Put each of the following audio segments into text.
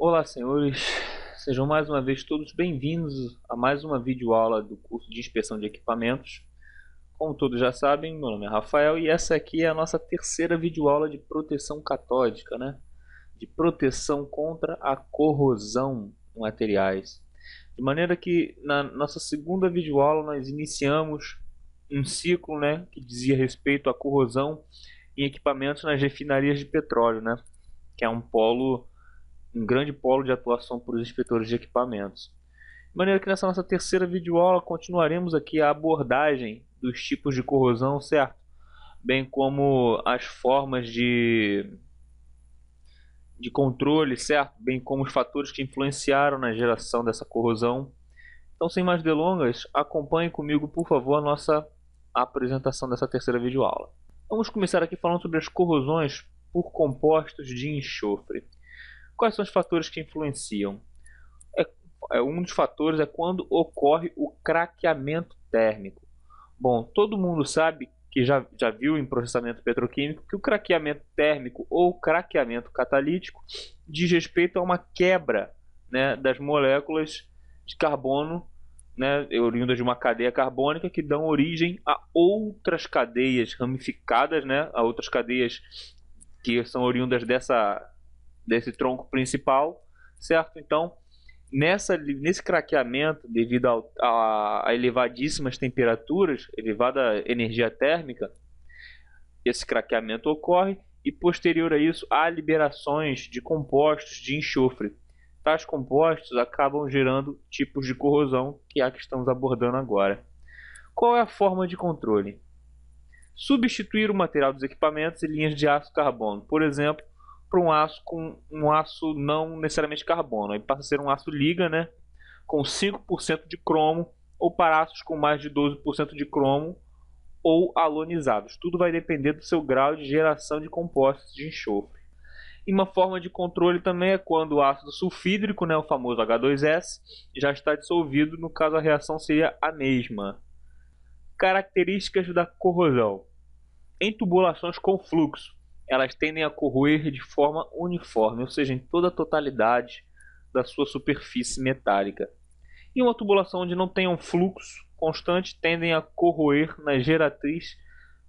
Olá, senhores. Sejam mais uma vez todos bem-vindos a mais uma videoaula do curso de inspeção de equipamentos. Como todos já sabem, meu nome é Rafael e essa aqui é a nossa terceira videoaula de proteção catódica, né? De proteção contra a corrosão em materiais. De maneira que na nossa segunda videoaula nós iniciamos um ciclo, né, que dizia respeito à corrosão em equipamentos nas refinarias de petróleo, né? Que é um grande polo de atuação para os inspetores de equipamentos. De maneira que nessa nossa terceira videoaula continuaremos aqui a abordagem dos tipos de corrosão, certo? Bem como as formas de controle, certo? Bem como os fatores que influenciaram na geração dessa corrosão. Então, sem mais delongas, acompanhe comigo, por favor, a nossa apresentação dessa terceira videoaula. Vamos começar aqui falando sobre as corrosões por compostos de enxofre. Quais são os fatores que influenciam? Um dos fatores é quando ocorre o craqueamento térmico. Bom, todo mundo sabe que já viu em processamento petroquímico que o craqueamento térmico ou craqueamento catalítico diz respeito a uma quebra, né, das moléculas de carbono, né, oriundas de uma cadeia carbônica que dão origem a outras cadeias ramificadas, né, a outras cadeias que são oriundas desse tronco principal, certo? Então, nesse craqueamento, devido a elevadíssimas temperaturas, elevada energia térmica, esse craqueamento ocorre e posterior a isso há liberações de compostos de enxofre. Tais compostos acabam gerando tipos de corrosão, que é a que estamos abordando agora. Qual é a forma de controle? Substituir o material dos equipamentos e linhas de aço carbono, por exemplo, para um aço com um aço não necessariamente carbono. Aí passa a ser um aço liga, né, com 5% de cromo, ou para aços com mais de 12% de cromo ou alonizados. Tudo vai depender do seu grau de geração de compostos de enxofre. E uma forma de controle também é quando o ácido sulfídrico, né, o famoso H2S, já está dissolvido, no caso a reação seria a mesma. Características da corrosão. Em tubulações com fluxo, elas tendem a corroer de forma uniforme, ou seja, em toda a totalidade da sua superfície metálica. Em uma tubulação onde não tenha um fluxo constante, tendem a corroer na geratriz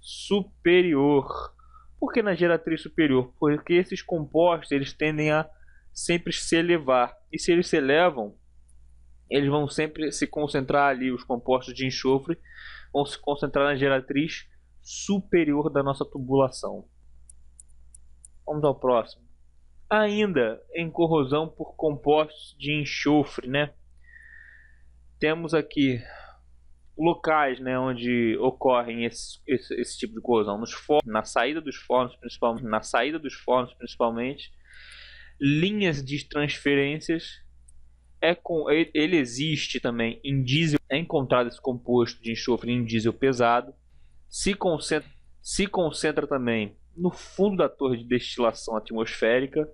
superior. Por que na geratriz superior? Porque esses compostos eles tendem a sempre se elevar. E se eles se elevam, eles vão sempre se concentrar ali, os compostos de enxofre vão se concentrar na geratriz superior da nossa tubulação. Vamos ao próximo. Ainda em corrosão por compostos de enxofre, né? Temos aqui locais, né, onde ocorrem esse tipo de corrosão na saída dos fornos, principalmente, linhas de transferências. Ele existe também em diesel, é encontrado esse composto de enxofre em diesel pesado, se concentra também no fundo da torre de destilação atmosférica,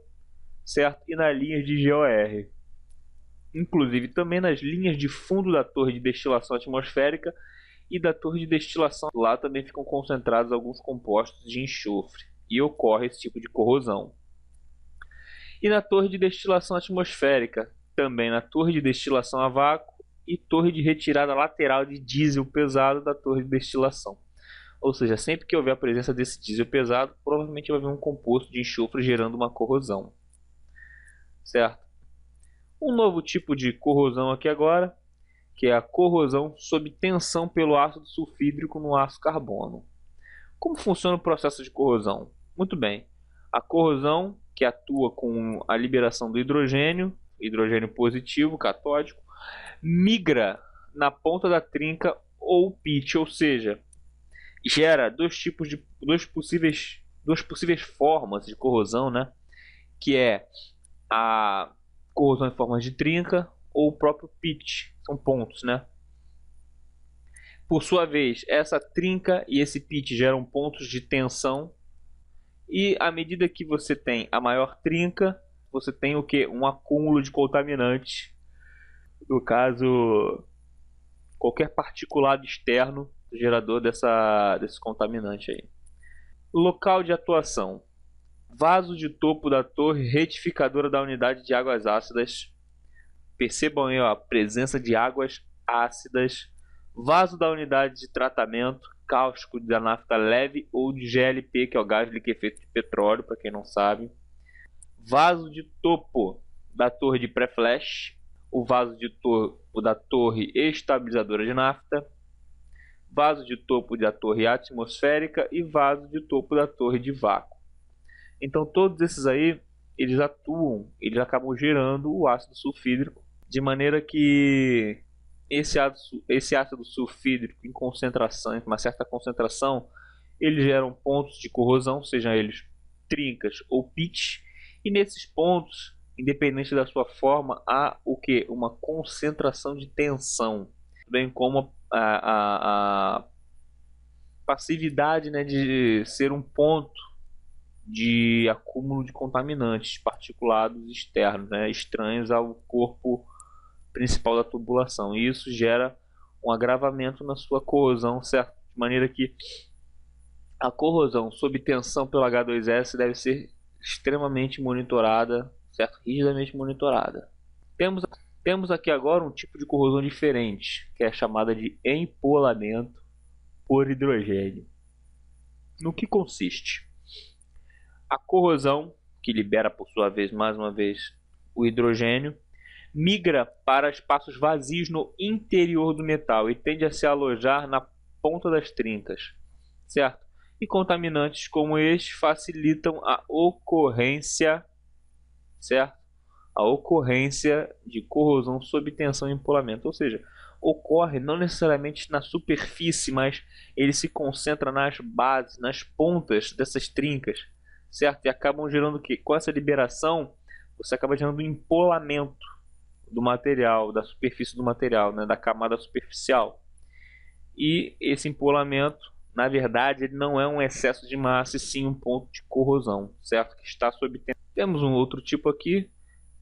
certo? E nas linhas de GOR. Inclusive também nas linhas de fundo da torre de destilação atmosférica e da torre de destilação. Lá também ficam concentrados alguns compostos de enxofre e ocorre esse tipo de corrosão. E na torre de destilação atmosférica, também na torre de destilação a vácuo e torre de retirada lateral de diesel pesado da torre de destilação. Ou seja, sempre que houver a presença desse diesel pesado, provavelmente vai haver um composto de enxofre gerando uma corrosão. Certo? Um novo tipo de corrosão aqui agora, que é a corrosão sob tensão pelo ácido sulfídrico no aço carbono. Como funciona o processo de corrosão? Muito bem. A corrosão, que atua com a liberação do hidrogênio positivo, catódico, migra na ponta da trinca ou pitch, ou seja, gera duas possíveis formas de corrosão, né? Que é a corrosão em forma de trinca ou o próprio pitch, são pontos, né? Por sua vez, essa trinca e esse pitch geram pontos de tensão e à medida que você tem a maior trinca, você tem o que? Um acúmulo de contaminantes, no caso, qualquer particulado externo gerador desse contaminante aí. Local de atuação. Vaso de topo da torre retificadora da unidade de águas ácidas. Percebam aí, ó, a presença de águas ácidas. Vaso da unidade de tratamento cáustico da nafta leve ou de GLP, que é o gás liquefeito de petróleo, para quem não sabe. Vaso de topo da torre de pré-flash. O vaso de topo da torre estabilizadora de nafta. Vaso de topo da torre atmosférica e vaso de topo da torre de vácuo. Então todos esses aí, eles atuam, eles acabam gerando o ácido sulfídrico, de maneira que esse ácido sulfídrico em concentração, em uma certa concentração, eles geram pontos de corrosão, sejam eles trincas ou pitch, e nesses pontos, independente da sua forma, há o que? Uma concentração de tensão, bem como a passividade, né, de ser um ponto de acúmulo de contaminantes particulados externos, né, estranhos ao corpo principal da tubulação. E isso gera um agravamento na sua corrosão, certo? De maneira que a corrosão sob tensão pelo H2S deve ser extremamente monitorada, certo? Rigidamente monitorada. Temos aqui agora um tipo de corrosão diferente, que é chamada de empolamento por hidrogênio. No que consiste? A corrosão, que libera por sua vez, mais uma vez, o hidrogênio, migra para espaços vazios no interior do metal e tende a se alojar na ponta das trincas, certo? E contaminantes como este facilitam a ocorrência, certo? A ocorrência de corrosão sob tensão e empolamento, ou seja, ocorre não necessariamente na superfície, mas ele se concentra nas bases, nas pontas dessas trincas, certo? E acabam gerando o quê? Com essa liberação, você acaba gerando um empolamento do material, da superfície do material, né? Da camada superficial. E esse empolamento, na verdade, ele não é um excesso de massa, e sim um ponto de corrosão, certo? Que está sob tensão. Temos um outro tipo aqui,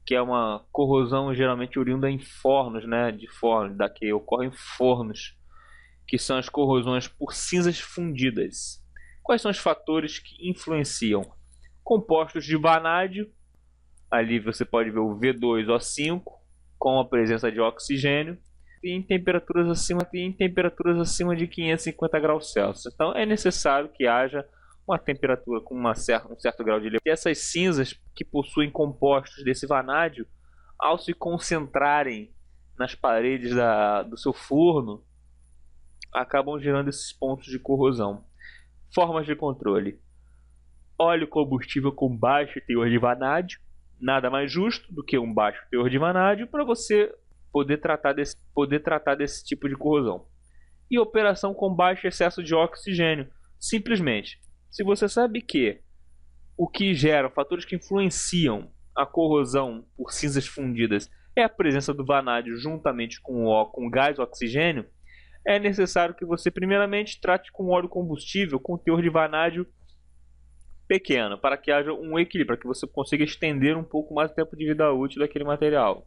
que é uma corrosão geralmente oriunda em fornos, né? De fornos, que ocorre em fornos, que são as corrosões por cinzas fundidas. Quais são os fatores que influenciam? Compostos de vanádio, ali você pode ver o V2O5, com a presença de oxigênio, e em temperaturas acima de 550 graus Celsius. Então é necessário que haja uma temperatura com um certo grau de elevação. E essas cinzas que possuem compostos desse vanádio, ao se concentrarem nas paredes do seu forno, acabam gerando esses pontos de corrosão. Formas de controle: óleo combustível com baixo teor de vanádio. Nada mais justo do que um baixo teor de vanádio para você poder tratar desse tipo de corrosão. E operação com baixo excesso de oxigênio. Simplesmente, se você sabe que o que gera, fatores que influenciam a corrosão por cinzas fundidas é a presença do vanádio juntamente com gás oxigênio, é necessário que você primeiramente trate com óleo combustível com teor de vanádio pequeno, para que haja um equilíbrio, para que você consiga estender um pouco mais o tempo de vida útil daquele material.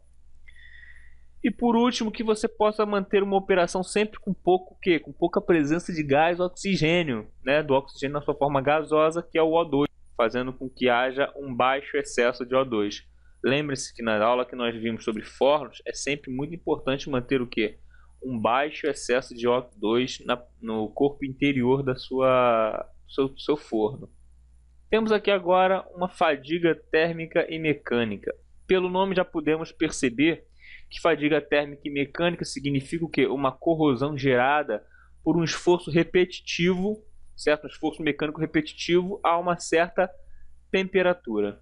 E por último, que você possa manter uma operação sempre com pouca presença de gás oxigênio, né? Do oxigênio na sua forma gasosa, que é o O2, fazendo com que haja um baixo excesso de O2. Lembre-se que na aula que nós vimos sobre fornos, é sempre muito importante manter o quê? Um baixo excesso de O2 no corpo interior do seu forno. Temos aqui agora uma fadiga térmica e mecânica. Pelo nome já podemos perceber que fadiga térmica e mecânica significa o quê? Uma corrosão gerada por um esforço repetitivo, certo? Um esforço mecânico repetitivo a uma certa temperatura.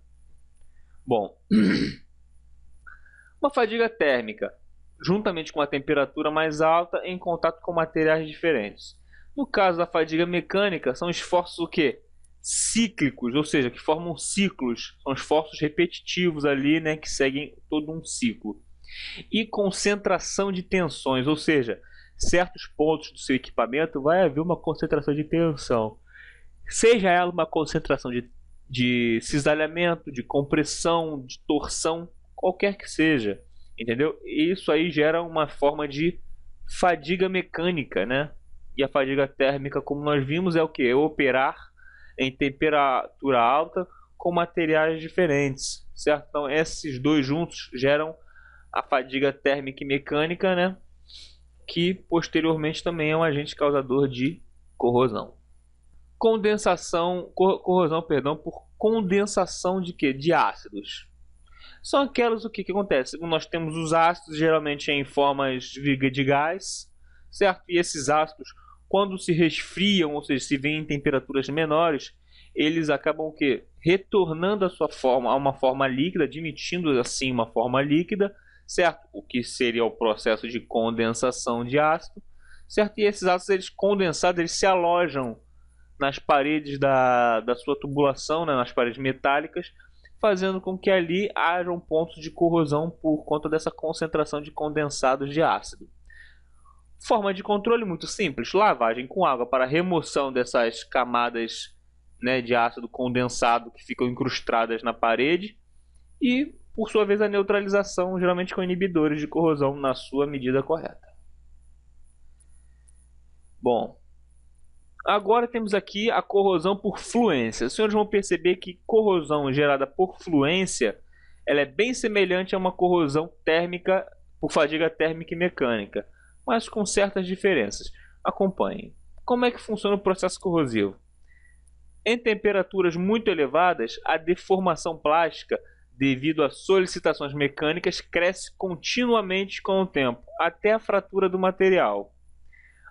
Bom, uma fadiga térmica, juntamente com a temperatura mais alta em contato com materiais diferentes. No caso da fadiga mecânica, são esforços o quê? Cíclicos, ou seja, que formam ciclos, são esforços repetitivos ali, né, que seguem todo um ciclo. E concentração de tensões, ou seja, certos pontos do seu equipamento vai haver uma concentração de tensão, seja ela uma concentração de cisalhamento, de compressão, de torção, qualquer que seja, entendeu? E isso aí gera uma forma de fadiga mecânica, né? E a fadiga térmica, como nós vimos, é o que? É operar em temperatura alta com materiais diferentes, certo? Então esses dois juntos geram a fadiga térmica e mecânica, né? Que posteriormente também é um agente causador de corrosão. Corrosão, perdão, por condensação de quê? De ácidos. São aquelas, o que acontece? Nós temos os ácidos geralmente em formas de gás, certo? E esses ácidos, quando se resfriam, ou seja, se vêm em temperaturas menores, eles acabam o quê? Retornando a sua forma a uma forma líquida, admitindo assim uma forma líquida, certo? O que seria o processo de condensação de ácido, certo? E esses ácidos, eles condensados, eles se alojam nas paredes da sua tubulação, né? Nas paredes metálicas, fazendo com que ali hajam pontos de corrosão por conta dessa concentração de condensados de ácido. Forma de controle muito simples: lavagem com água para remoção dessas camadas, né, de ácido condensado que ficam incrustadas na parede, e por sua vez a neutralização, geralmente com inibidores de corrosão na sua medida correta. Bom, agora temos aqui a corrosão por fluência. Os senhores vão perceber que corrosão gerada por fluência, ela é bem semelhante a uma corrosão térmica por fadiga térmica e mecânica, mas com certas diferenças. Acompanhem. Como é que funciona o processo corrosivo? Em temperaturas muito elevadas, a deformação plástica, devido a solicitações mecânicas, cresce continuamente com o tempo, até a fratura do material.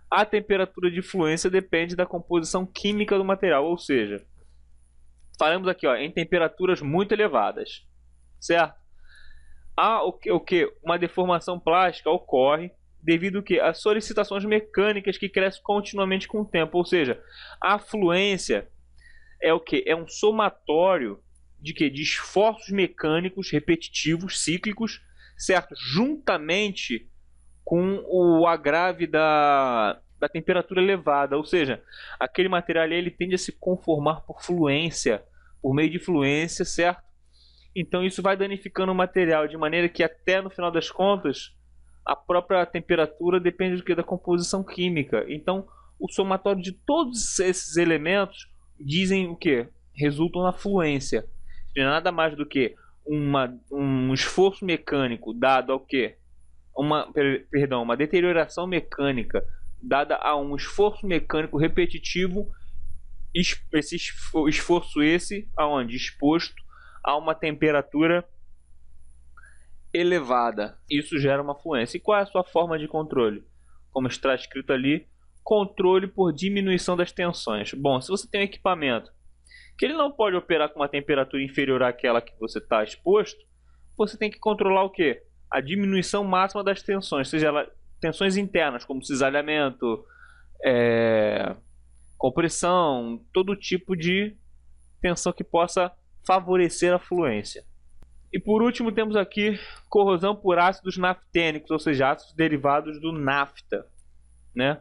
A temperatura de fluência depende da composição química do material, ou seja, falamos aqui em temperaturas muito elevadas, certo? Uma deformação plástica ocorre devido às solicitações mecânicas que crescem continuamente com o tempo, ou seja, a fluência é um somatório de esforços mecânicos repetitivos, cíclicos, certo? Juntamente com o agrave da temperatura elevada, ou seja, aquele material ali, ele tende a se conformar por fluência, por meio de fluência, certo? Então isso vai danificando o material, de maneira que até no final das contas, a própria temperatura depende da composição química. Então o somatório de todos esses elementos dizem o que? Resultam na fluência. Não é nada mais do que um esforço mecânico dado ao que? Uma deterioração mecânica dada a um esforço mecânico repetitivo, esse esforço aonde? Exposto a uma temperatura elevada. Isso gera uma fluência. E qual é a sua forma de controle? Como está escrito ali, controle por diminuição das tensões. Bom, se você tem um equipamento que ele não pode operar com uma temperatura inferior àquela que você está exposto, você tem que controlar o que? A diminuição máxima das tensões, seja ela tensões internas, como cisalhamento, compressão, todo tipo de tensão que possa favorecer a fluência. E por último temos aqui corrosão por ácidos naftênicos, ou seja, ácidos derivados do nafta, né?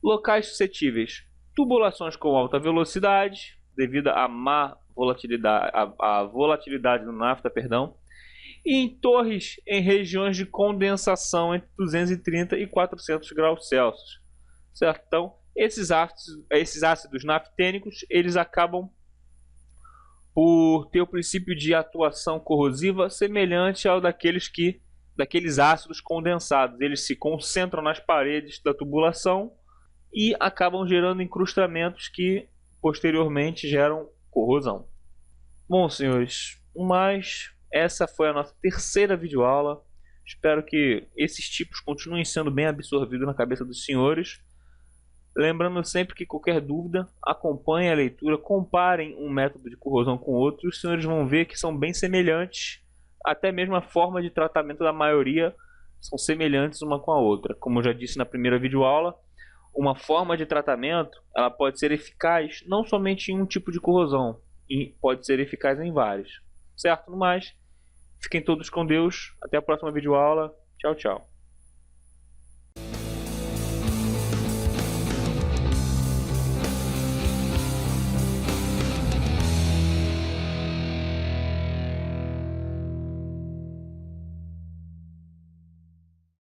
Locais suscetíveis: tubulações com alta velocidade, devido à má volatilidade, a volatilidade do nafta, perdão, e em torres em regiões de condensação entre 230 e 400 graus Celsius, certo? Então, esses ácidos naftênicos, eles acabam por ter o princípio de atuação corrosiva semelhante ao daqueles ácidos condensados. Eles se concentram nas paredes da tubulação e acabam gerando incrustamentos que posteriormente geram corrosão. Bom, senhores, essa foi a nossa terceira videoaula. Espero que esses tipos continuem sendo bem absorvidos na cabeça dos senhores. Lembrando sempre que qualquer dúvida, acompanhem a leitura, comparem um método de corrosão com outro. Os senhores vão ver que são bem semelhantes, até mesmo a forma de tratamento da maioria são semelhantes uma com a outra. Como eu já disse na primeira videoaula, uma forma de tratamento ela pode ser eficaz não somente em um tipo de corrosão, e pode ser eficaz em vários. Certo? No mais, fiquem todos com Deus. Até a próxima videoaula. Tchau, tchau.